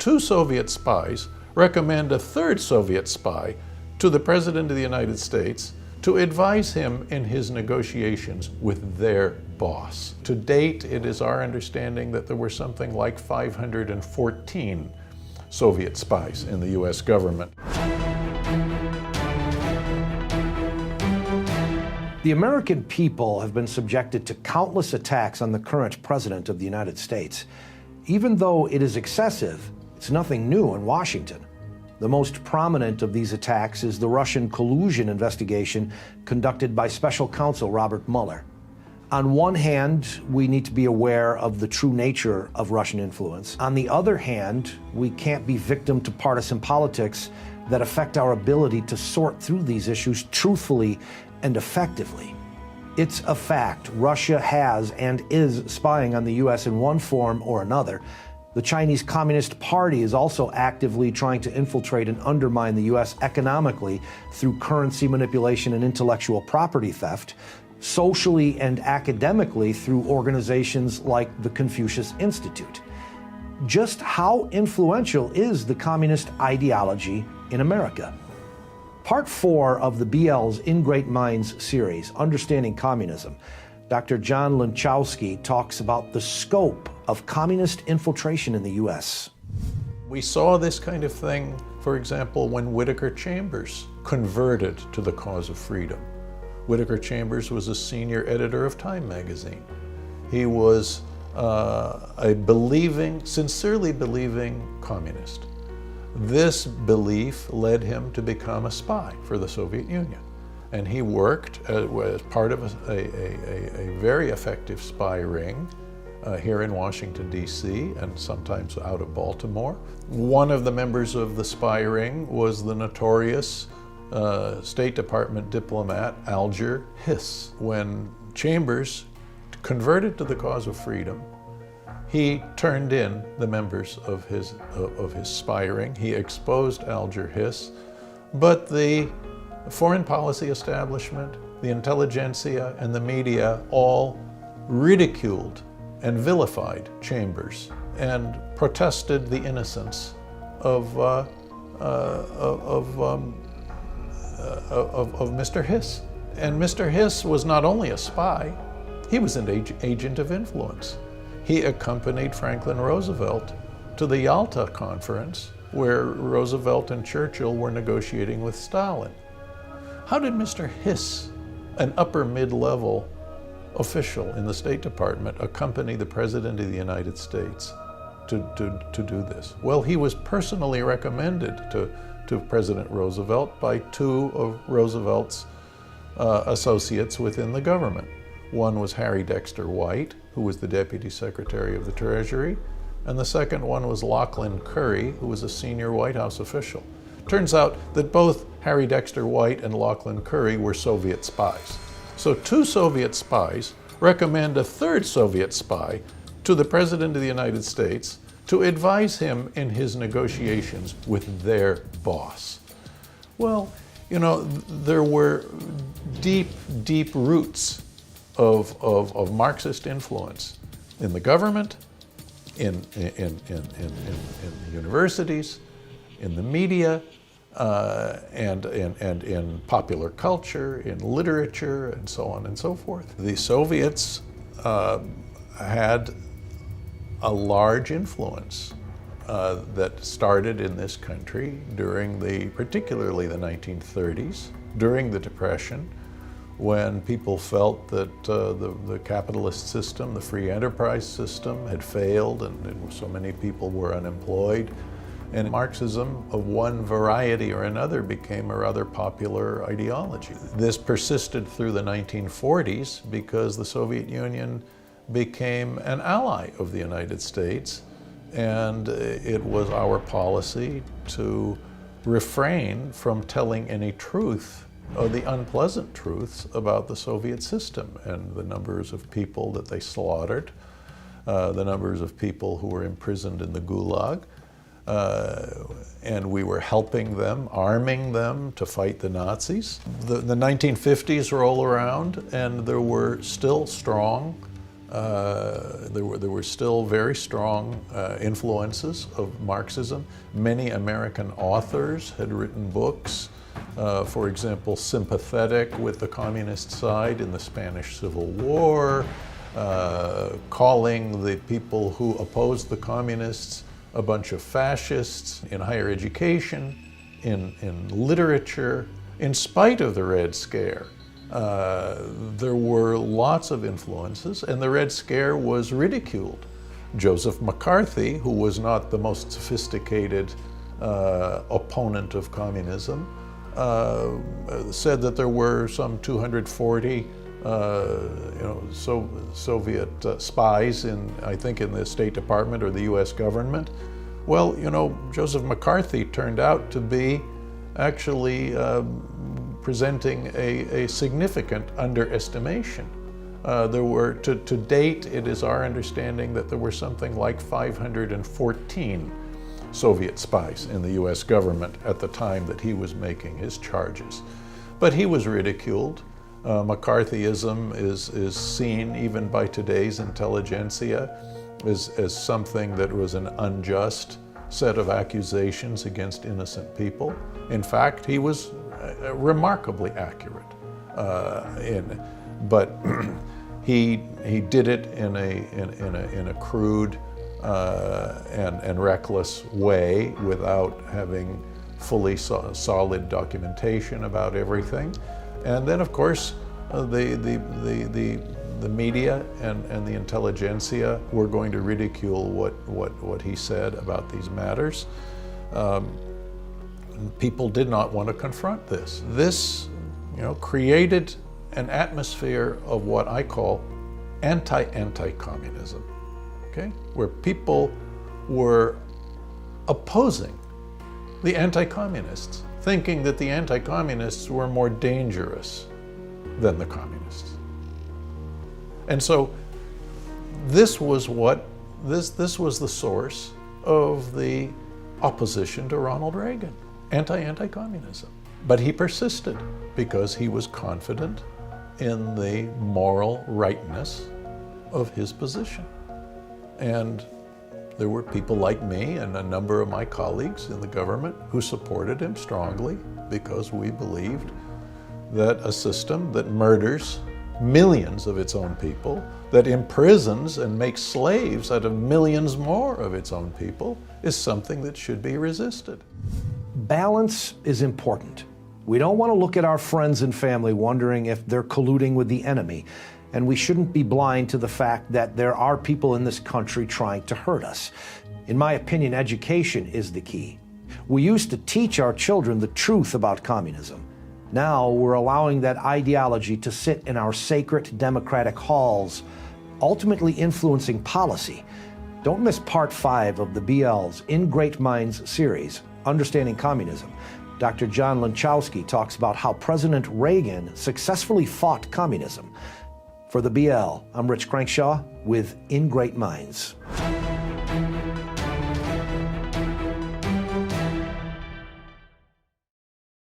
two Soviet spies recommend a third Soviet spy to the President of the United States to advise him in his negotiations with their boss. To date, it is our understanding that there were something like 514 Soviet spies in the US government. The American people have been subjected to countless attacks on the current President of the United States. Even though it is excessive, it's nothing new in Washington. The most prominent of these attacks is the Russian collusion investigation conducted by Special Counsel Robert Mueller. On one hand, we need to be aware of the true nature of Russian influence. On the other hand, we can't be victim to partisan politics that affect our ability to sort through these issues truthfully and effectively. It's a fact. Russia has and is spying on the U.S. in one form or another. The Chinese Communist Party is also actively trying to infiltrate and undermine the U.S. economically through currency manipulation and intellectual property theft, socially and academically through organizations like the Confucius Institute. Just how influential is the communist ideology in America? Part 4 of the BL's In Great Minds series, Understanding Communism, Dr. John Lunchowski talks about the scope of communist infiltration in the U.S. We saw this kind of thing, for example, when Whittaker Chambers converted to the cause of freedom. Whittaker Chambers was a senior editor of Time magazine. He was a sincerely believing communist. This belief led him to become a spy for the Soviet Union. And he worked as part of a very effective spy ring here in Washington, D.C., and sometimes out of Baltimore. One of the members of the spy ring was the notorious State Department diplomat Alger Hiss. When Chambers converted to the cause of freedom, he turned in the members of his spy ring. He exposed Alger Hiss, but the foreign policy establishment, the intelligentsia, and the media all ridiculed and vilified Chambers and protested the innocence of Mr. Hiss. And Mr. Hiss was not only a spy, he was an agent of influence. He accompanied Franklin Roosevelt to the Yalta Conference, where Roosevelt and Churchill were negotiating with Stalin. How did Mr. Hiss, an upper mid-level official in the State Department, accompany the President of the United States to do this? Well, he was personally recommended to President Roosevelt by two of Roosevelt's associates within the government. One was Harry Dexter White, who was the Deputy Secretary of the Treasury, and the second one was Lachlan Curry, who was a senior White House official. Turns out that both Harry Dexter White and Lachlan Curry were Soviet spies. So two Soviet spies recommend a third Soviet spy to the President of the United States to advise him in his negotiations with their boss. Well, you know, there were deep, deep roots of Marxist influence in the government, in universities, in the media, and in popular culture, in literature, and so on and so forth. The Soviets had a large influence that started in this country during particularly the 1930s, during the Depression, when people felt that the capitalist system, the free enterprise system, had failed and so many people were unemployed. And Marxism of one variety or another became a rather popular ideology. This persisted through the 1940s because the Soviet Union became an ally of the United States, and it was our policy to refrain from telling any truth, or the unpleasant truths about the Soviet system and the numbers of people that they slaughtered, the numbers of people who were imprisoned in the Gulag, and we were helping them, arming them to fight the Nazis. The 1950s roll around, and there were still strong There were still very strong influences of Marxism. Many American authors had written books, for example, sympathetic with the communist side in the Spanish Civil War, calling the people who opposed the communists a bunch of fascists in higher education, in literature, in spite of the Red Scare. There were lots of influences, and the Red Scare was ridiculed. Joseph McCarthy, who was not the most sophisticated opponent of communism, said that there were some 240 Soviet spies I think in the State Department or the US government. Well, Joseph McCarthy turned out to be actually presenting a significant underestimation. There were, to date, it is our understanding that there were something like 514 Soviet spies in the US government at the time that he was making his charges. But he was ridiculed. McCarthyism is seen even by today's intelligentsia as something that was an unjust set of accusations against innocent people. In fact, he was remarkably accurate, but he did it in a crude and reckless way without having fully solid documentation about everything. And then, of course, the media and the intelligentsia were going to ridicule what he said about these matters. People did not want to confront this. This, created an atmosphere of what I call anti-communism, okay? Where people were opposing the anti-communists, thinking that the anti-communists were more dangerous than the communists. And so this was this was the source of the opposition to Ronald Reagan, anti-communism. But he persisted because he was confident in the moral rightness of his position. And there were people like me and a number of my colleagues in the government who supported him strongly because we believed that a system that murders millions of its own people, that imprisons and makes slaves out of millions more of its own people, is something that should be resisted. Balance is important. We don't want to look at our friends and family wondering if they're colluding with the enemy, and we shouldn't be blind to the fact that there are people in this country trying to hurt us. In my opinion, education is the key. We used to teach our children the truth about communism. Now we're allowing that ideology to sit in our sacred democratic halls, ultimately influencing policy. Don't miss part 5 of the BL's In Great Minds series, Understanding Communism. Dr. John Lanchowski talks about how President Reagan successfully fought communism. For the BL, I'm Rich Crankshaw with In Great Minds.